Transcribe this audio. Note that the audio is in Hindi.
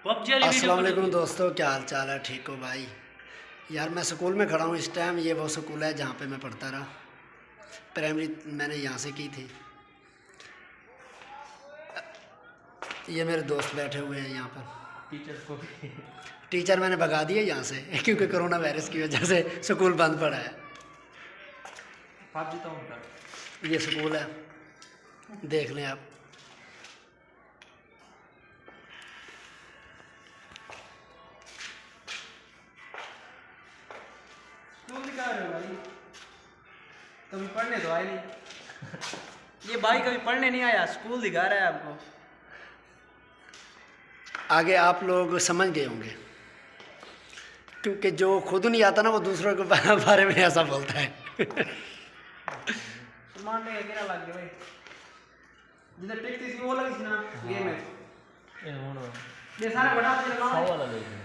अस्सलाम वालेकुम दोस्तों, क्या हाल चाल है? ठीक हो भाई? यार मैं स्कूल में खड़ा हूँ इस टाइम। ये वो स्कूल है जहाँ पे मैं पढ़ता रहा। प्राइमरी मैंने यहाँ से की थी। ये मेरे दोस्त बैठे हुए हैं यहाँ पर। टीचर मैंने भगा दिए यहाँ से क्योंकि कोरोना वायरस की वजह से स्कूल बंद पड़ा है। ये स्कूल है, देख लें आप। स्कूल दिखा रहे हो भाई? कभी पढ़ने तो आए नहीं। ये भाई कभी पढ़ने नहीं आया, स्कूल दिखा रहा है आपको। आगे आप लोग समझ गए होंगे, क्योंकि जो खुद नहीं आता ना वो दूसरों के बारे में ऐसा बोलता है। सामान ले गिरा लग गया भाई। जिधर टेक थी वो लगी थी ना गेम में। ये सारा बड़ा लगाओ।